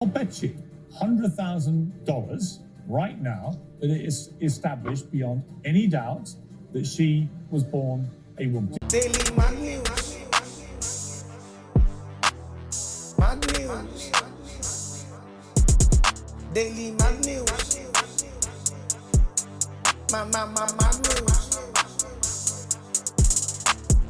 bet you $100,000 right now that it is established beyond any doubt that she was born a woman. Daily Mad News. Mad News. Daily Mad News. Mad News.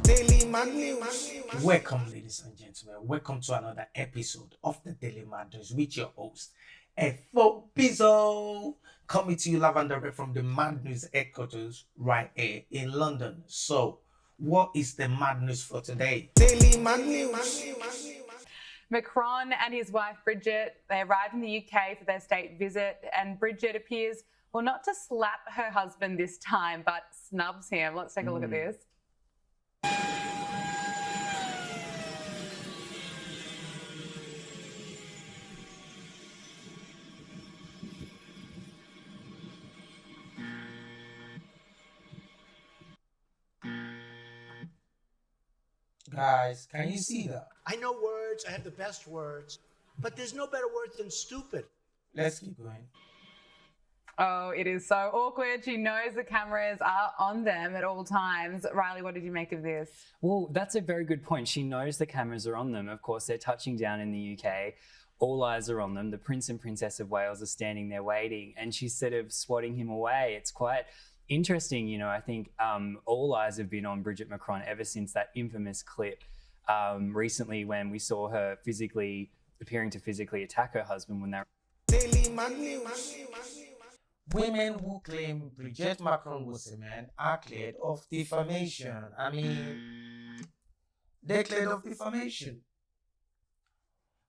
Daily Mad News. Welcome, ladies and gentlemen. Welcome to another episode of the Daily Mad News with your host, Efo Pizzo, coming to you live and direct from the Mad News headquarters right here in London. So, what is the Mad News for today? Daily Mad News. Macron and his wife Bridget, they arrived in the UK for their state visit, and Bridget appears, well, not to slap her husband this time, but snubs him. Let's take a look at this. Guys, can you see that? I know words, I have the best words, but there's no better word than stupid. Let's keep going. Oh, it is so awkward. She knows the cameras are on them at all times. Riley, what did you make of this? Well, that's a very good point. She knows the cameras are on them. Of course, they're touching down in the UK. All eyes are on them. The Prince and Princess of Wales are standing there waiting, and she's sort of swatting him away. It's quite interesting. You know, I think all eyes have been on Bridget Macron ever since that infamous clip recently when we saw her appearing to physically attack her husband when they Daily Mad News. Women who claim Bridget Macron was a man are cleared of defamation. I mean, they're cleared of defamation.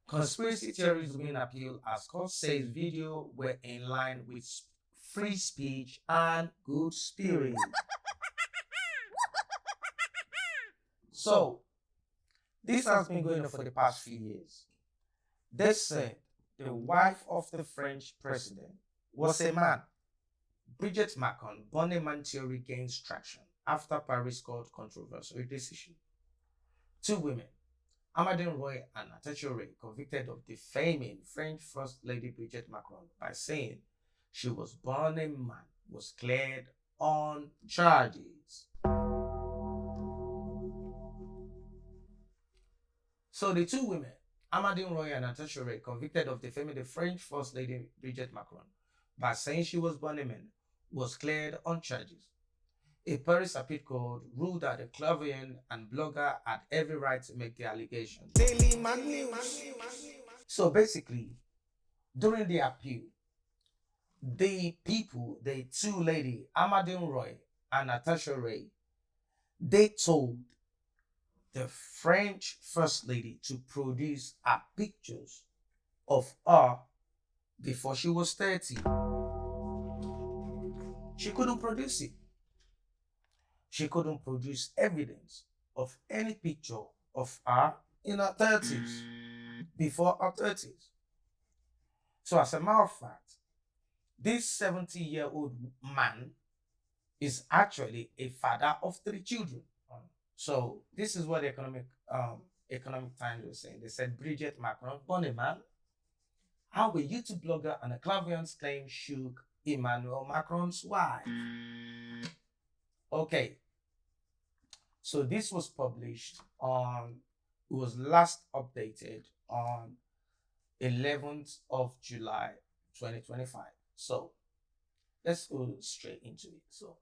Conspiracy theories win appeal as court says video were in line with free speech and good spirit. So, this has been going on for the past few years. They said the wife of the French president was a man. Bridget Macron, born a man theory gains traction after Paris court controversial decision. Two women, Amandine Roy and Natasha Ray, convicted of defaming French First Lady Bridget Macron by saying she was born a man, was cleared on charges. So the two women, Amandine Roy and Natasha Ray, convicted of defaming the French First Lady Bridget Macron by saying she was born a man, was cleared on charges. A Paris appeal court ruled that the clairvoyant and blogger had every right to make the allegation. Daily Mad News. So basically, during the appeal, the two ladies, Amandine Roy and Natasha Ray, they told the French First Lady to produce her pictures of her before she was 30. She couldn't produce it. She couldn't produce evidence of any picture of her in her 30s, before her 30s. So as a matter of fact, this 70-year-old man is actually a father of 3 children. So this is what the Economic Times was saying. They said Bridget Macron, born a man, how a YouTube blogger and a clairvoyant claim shook Emmanuel Macron's wife. Okay. So this was published it was last updated on 11th of July 2025. So let's go straight into it. So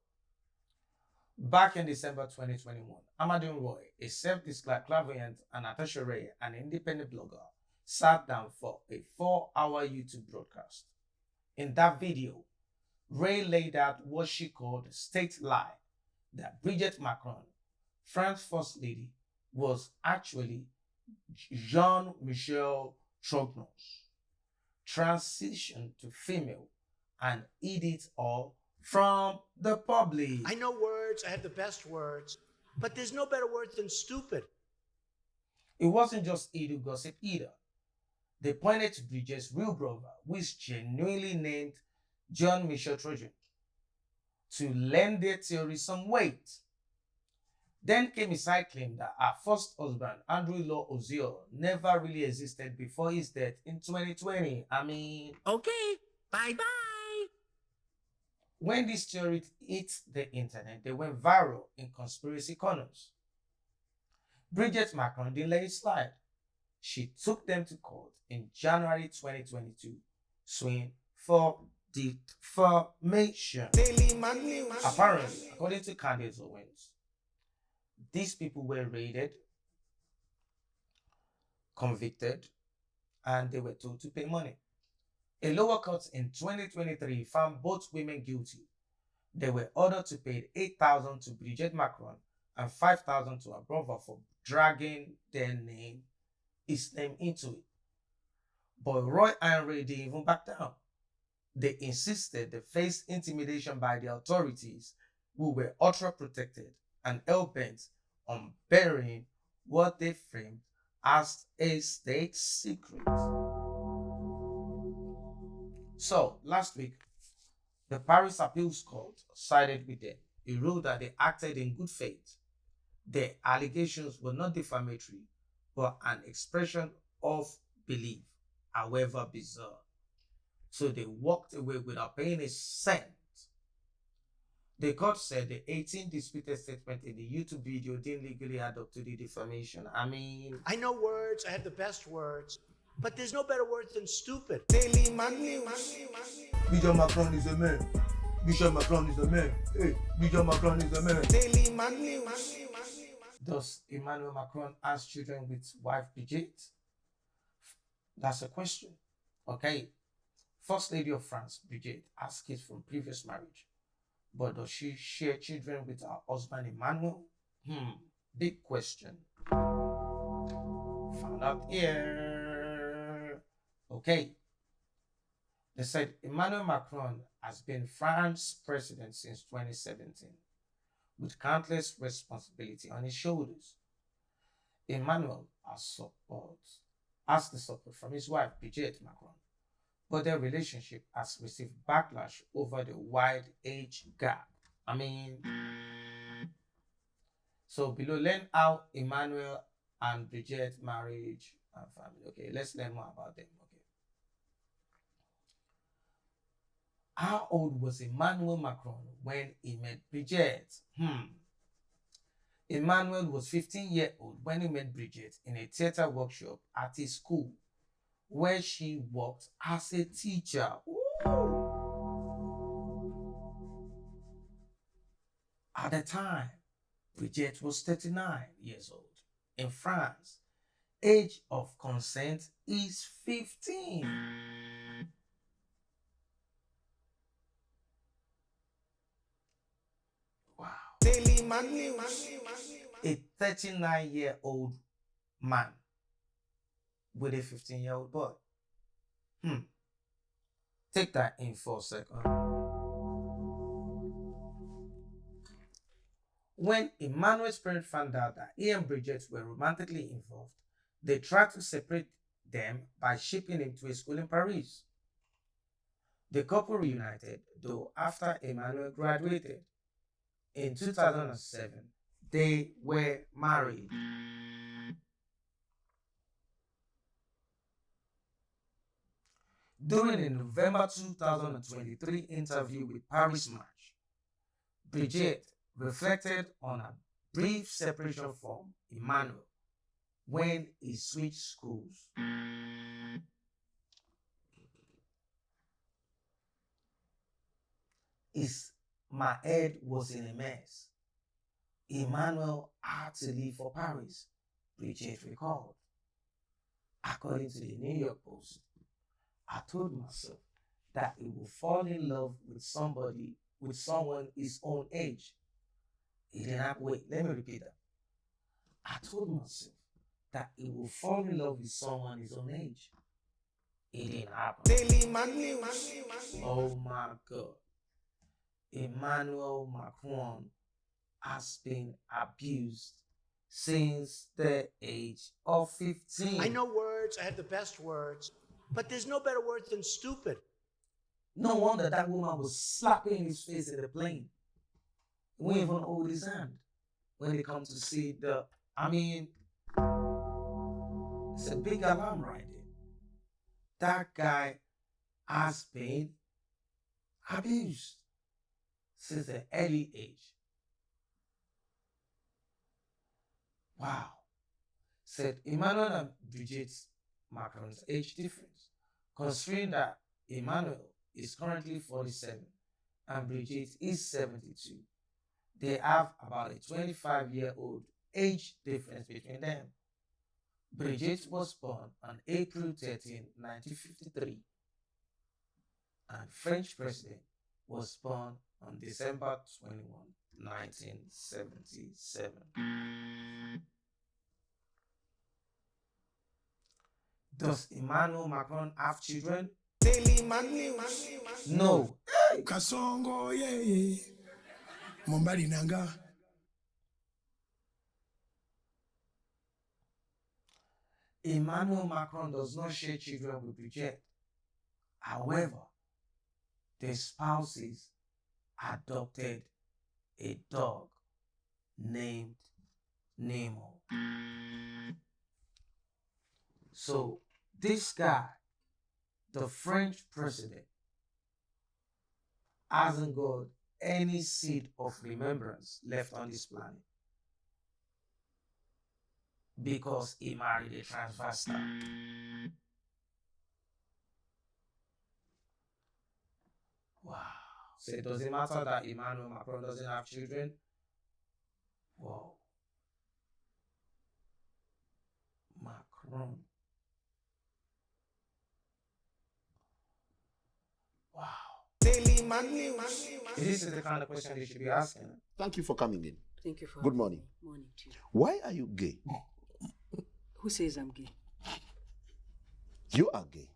back in December 2021, Amandine Roy, a self-described clairvoyant, and Natasha Ray, an independent blogger, sat down for a 4-hour YouTube broadcast. In that video, Ray laid out what she called a state lie that Bridget Macron, France's First Lady, was actually Jean-Michel Trognon's transition to female and hid it all from the public. I know words, I have the best words, but there's no better word than stupid. It wasn't just idle gossip either. They pointed to Bridget's real brother, who is genuinely named Jean-Michel Trogon, to lend their theory some weight. Then came a side claim that her first husband, Andrew Law Ozio, never really existed before his death in 2020. I mean, Okay, bye-bye. when this theory hit the internet, they went viral in conspiracy corners. Bridget Macron didn't let it slide. She took them to court in January 2022, suing for defamation. Daily Mag News. Apparently, according to Candace Owens, these people were raided, convicted, and they were told to pay money. A lower court in 2023 found both women guilty. They were ordered to pay 8,000 to Bridget Macron and 5,000 to her brother for dragging his name into it. But Roy and Ray didn't even back down. They insisted they faced intimidation by the authorities, who were ultra protected and hell-bent on burying what they framed as a state secret. So, last week, the Paris Appeals Court sided with them. It ruled that they acted in good faith. Their allegations were not defamatory, but an expression of belief, however bizarre. So they walked away without paying a cent. The court said the 18 disputed statement in the YouTube video didn't legally add up to the defamation. I mean, I know words, I have the best words, but there's no better word than stupid. Daily Mag News. Bishop Macron is a man. Bishop Macron is a man. Hey, Bishop Macron is a man. Daily Mag News. Does Emmanuel Macron has children with wife Brigitte? That's a question. Okay. First Lady of France, Brigitte, has kids from previous marriage. But does she share children with her husband Emmanuel? Big question. Found out here. Okay. They said Emmanuel Macron has been France's president since 2017, with countless responsibility on his shoulders. Emmanuel has the support from his wife, Brigitte Macron, but their relationship has received backlash over the wide age gap. I mean, so below, learn how Emmanuel and Brigitte marriage and family. Okay, let's learn more about them. Okay, how old was Emmanuel Macron when he met Brigitte? Emmanuel was 15 years old when he met Brigitte in a theater workshop at his school, where she worked as a teacher. Ooh. At the time, Brigitte was 39 years old. In France, age of consent is 15. Wow. Daily Mag News. A 39-year-old man with a 15-year-old boy. Take that in for a second. When Emmanuel's parents found out that he and Brigitte were romantically involved, they tried to separate them by shipping him to a school in Paris. The couple reunited, though, after Emmanuel graduated. In 2007, they were married. During a November 2023 interview with Paris Match, Brigitte reflected on a brief separation from Emmanuel when he switched schools. My head was in a mess. Emmanuel had to leave for Paris, Brigitte recalled. According to the New York Post, I told myself that he will fall in love with someone his own age. It didn't happen. Wait, let me repeat that. I told myself that he will fall in love with someone his own age. It didn't happen. Daily Mag News. Oh my God. Emmanuel Macron has been abused since the age of 15. I know words, I have the best words, but there's no better word than stupid. No wonder that woman was slapping his face in the plane. He wouldn't even hold his hand. when they come to see it's a big alarm right there. That guy has been abused since an early age. Wow. Said Emmanuel and Brigitte Macron's age difference, considering that Emmanuel is currently 47 and Brigitte is 72. They have about a 25-year-old age difference between them. Brigitte was born on April 13, 1953, and French president was born on December 21, 1977. Does Emmanuel Macron have children? Daily Mag News. No. Kasongo ye Mombali nanga. Emmanuel Macron does not share children with Brigitte. However, their spouses adopted a dog named Nemo. So this guy, the French president, hasn't got any seed of remembrance left on this planet because he married a transvestite. Wow. So it doesn't matter that Emmanuel Macron doesn't have children. Wow. Macron. Wow. Daily Mag News. This is the kind of question they should be asking. Thank you for coming in. Thank you for Good morning. Morning to you. Why are you gay? Who says I'm gay? You are gay.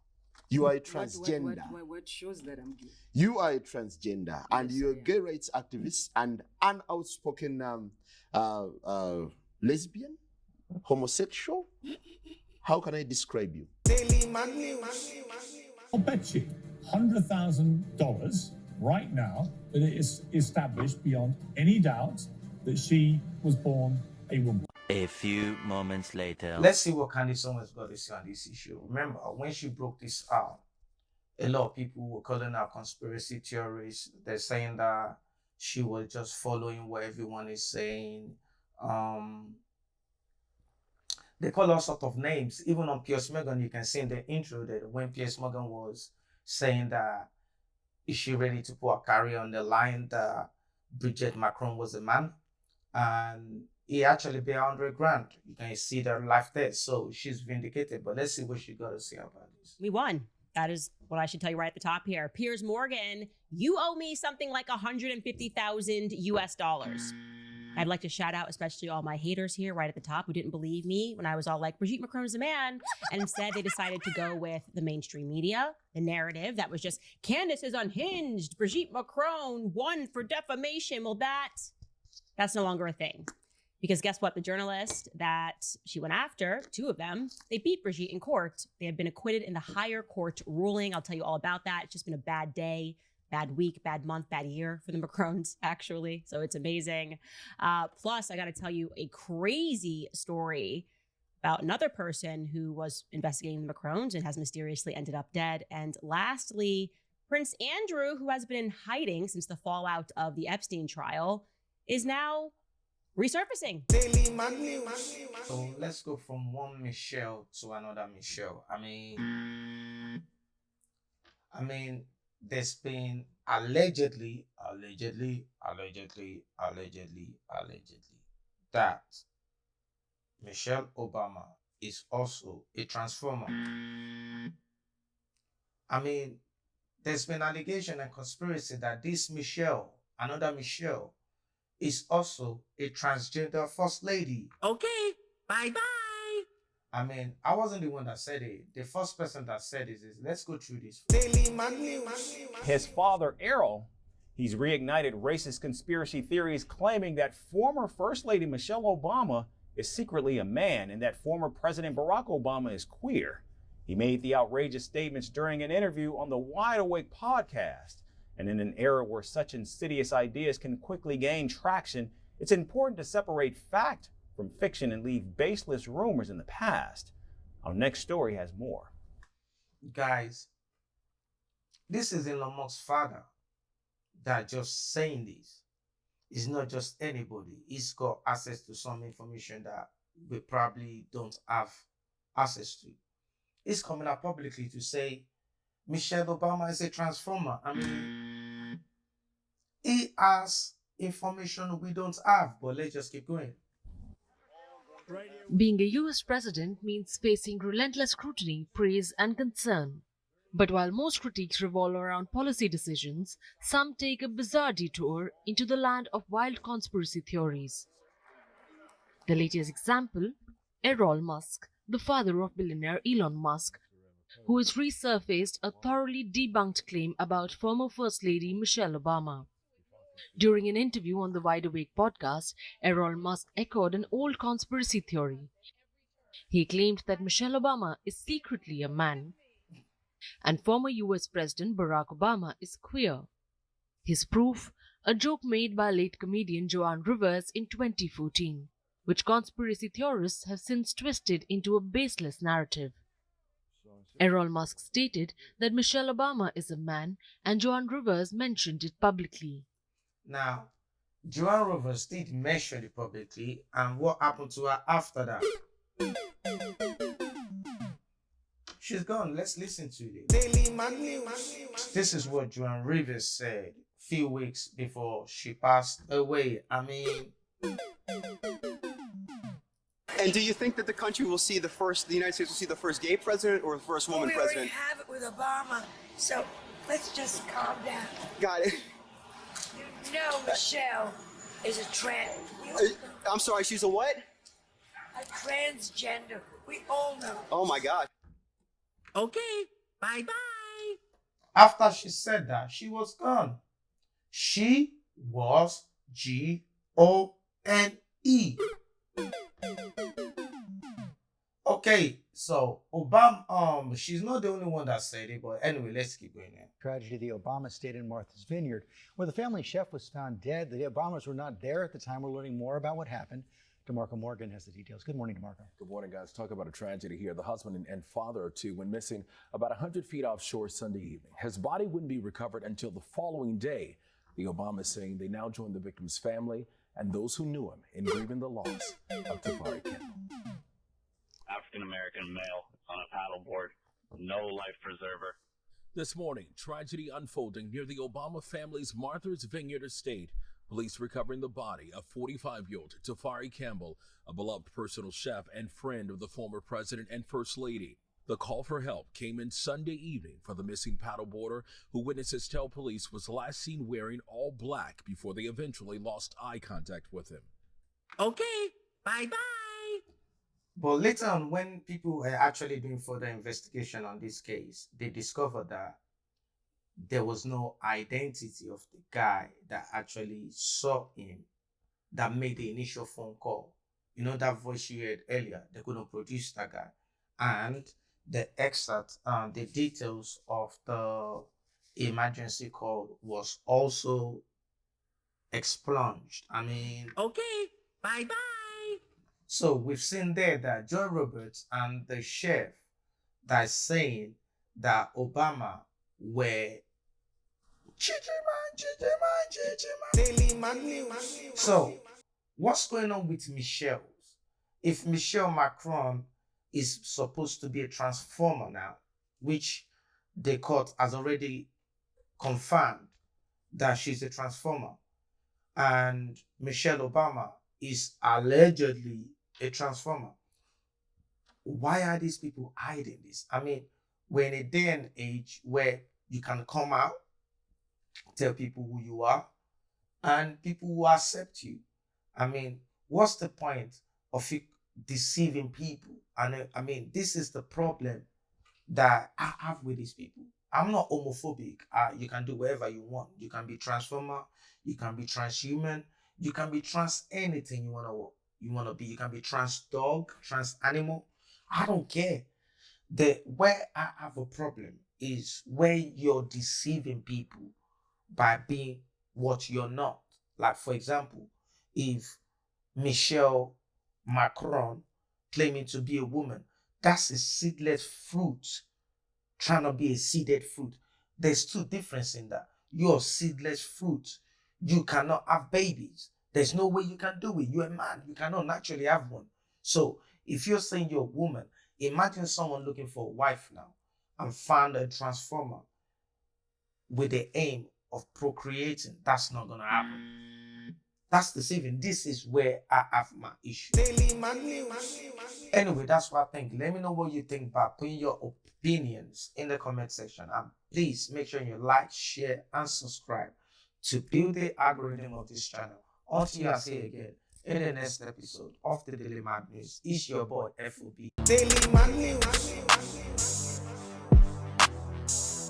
You are a transgender. What shows that I'm gay? You are a transgender, and Yes, you're I a am. gay rights activist and an outspoken lesbian, homosexual. How can I describe you? Daily Mag News. I'll bet you $100,000 right now that it is established beyond any doubt that she was born a woman. A few moments later. Let's see what Candice Owens got to say on this issue. Remember, when she broke this out, a lot of people were calling her conspiracy theories. They're saying that she was just following what everyone is saying. They call all sorts of names. Even on Piers Morgan, you can see in the intro that when Piers Morgan was saying that is she ready to put a career on the line, that Brigitte Macron was a man, and he actually paid 100 grand. You can see their life there. So she's vindicated. But let's see what she got to say about this. We won. That is what I should tell you right at the top here. Piers Morgan, you owe me something like 150,000 US dollars. I'd like to shout out especially all my haters here right at the top who didn't believe me when I was all like, Brigitte Macron's a man. And instead they decided to go with the mainstream media, the narrative that was just, Candace is unhinged. Brigitte Macron won for defamation. Well, that's no longer a thing. Because guess what? The journalist that she went after, two of them, they beat Brigitte in court. They have been acquitted in the higher court ruling. I'll tell you all about that. It's just been a bad day, bad week, bad month, bad year for the Macrons, actually. So it's amazing. Plus, I got to tell you a crazy story about another person who was investigating the Macrons and has mysteriously ended up dead. And lastly, Prince Andrew, who has been in hiding since the fallout of the Epstein trial, is now resurfacing. Daily Mag News. So let's go from one Michelle to another Michelle. I mean, there's been allegedly that Michelle Obama is also a transformer. I mean, there's been allegation and conspiracy that this Michelle, another Michelle, is also a transgender first lady. Okay, bye-bye. I mean, I wasn't the one that said it. The first person that said it is, let's go through this. Daily Mag News. His father, Errol, he's reignited racist conspiracy theories claiming that former First Lady Michelle Obama is secretly a man and that former President Barack Obama is queer. He made the outrageous statements during an interview on the Wide Awake podcast. And in an era where such insidious ideas can quickly gain traction, It's important to separate fact from fiction and leave baseless rumors in the past. Our next story has more. Guys, this is Elon Musk's father that just saying this. It's not just anybody. He's got access to some information that we probably don't have access to. He's coming out publicly to say Michelle Obama is a transformer. I mean, he has information we don't have, but let's just keep going. Being a US president means facing relentless scrutiny, praise, and concern. But while most critiques revolve around policy decisions, some take a bizarre detour into the land of wild conspiracy theories. The latest example, Elon Musk, the father of billionaire Elon Musk, who has resurfaced a thoroughly debunked claim about former First Lady Michelle Obama. During an interview on the Wide Awake podcast, Elon Musk echoed an old conspiracy theory. He claimed that Michelle Obama is secretly a man, and former US President Barack Obama is queer. His proof, a joke made by late comedian Joan Rivers in 2014, which conspiracy theorists have since twisted into a baseless narrative. Elon Musk stated that Michelle Obama is a man, and Joan Rivers mentioned it publicly. Now, Joan Rivers did mention it publicly, and what happened to her after that? She's gone. Let's listen to it. Daily Mag News. This is what Joan Rivers said a few weeks before she passed away. I mean... And do you think that the country will see the United States will see the first gay president or the first woman president? We already have it with Obama, so let's just calm down. Got it. You know Michelle is a I'm sorry, she's a what? a transgender. We all know. Oh my God. Okay, bye-bye. After she said that, she was gone. She was Gone. Okay, so Obama, she's not the only one that said it, but anyway, let's keep going here. Tragedy, the Obama stayed in Martha's Vineyard, where the family chef was found dead. The Obamas were not there at the time. We're learning more about what happened. DeMarco Morgan has the details. Good morning, DeMarco. Good morning, guys. Talk about a tragedy here. The husband and father of two went missing about 100 feet offshore Sunday evening. His body wouldn't be recovered until the following day. The Obamas saying they now join the victim's family and those who knew him in grieving the loss of Tafari Campbell. African-American male on a paddleboard, no life preserver. This morning, tragedy unfolding near the Obama family's Martha's Vineyard estate. Police recovering the body of 45-year-old Tafari Campbell, a beloved personal chef and friend of the former president and first lady. The call for help came in Sunday evening for the missing paddleboarder, who witnesses tell police was last seen wearing all black before they eventually lost eye contact with him. Okay, bye-bye. But later on, when people were actually doing further investigation on this case, they discovered that there was no identity of the guy that actually saw him, that made the initial phone call. You know that voice you heard earlier? They couldn't produce that guy. And the excerpt, the details of the emergency call was also expunged. I mean... Okay, bye-bye. So we've seen there that Joy Roberts and the chef that is saying that Obama were Daily Mag News. So what's going on with Michelle? If Michelle Macron is supposed to be a transformer now, which the court has already confirmed that she's a transformer, and Michelle Obama is allegedly a transformer, why are these people hiding this? I mean, we're in a day and age where you can come out, tell people who you are, and people will accept you. I mean, what's the point of you deceiving people? And I mean, this is the problem that I have with these people. I'm not homophobic. You can do whatever you want. You can be transformer, you can be transhuman, you can be trans anything you want to be. You can be trans dog, trans animal. I don't care. Where I have a problem is where you're deceiving people by being what you're not. Like, for example, if Michelle Macron claiming to be a woman, that's a seedless fruit trying to be a seeded fruit. There's two differences in that. You're seedless fruit. You cannot have babies. There's no way you can do it. You're a man. You cannot naturally have one. So if you're saying you're a woman, imagine someone looking for a wife now and found a transformer with the aim of procreating. That's not going to happen. That's deceiving. This is where I have my issue. Daily Man News. Anyway, that's what I think. Let me know what you think by putting your opinions in the comment section. And please make sure you like, share, and subscribe to build the algorithm of this channel. Until I see you again in the next episode of the Daily Man News. It's your boy, FOB. Daily Man News.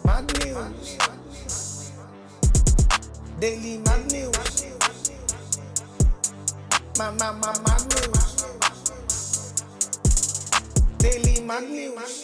Man News. Daily Man News. Man News. Daily Man News.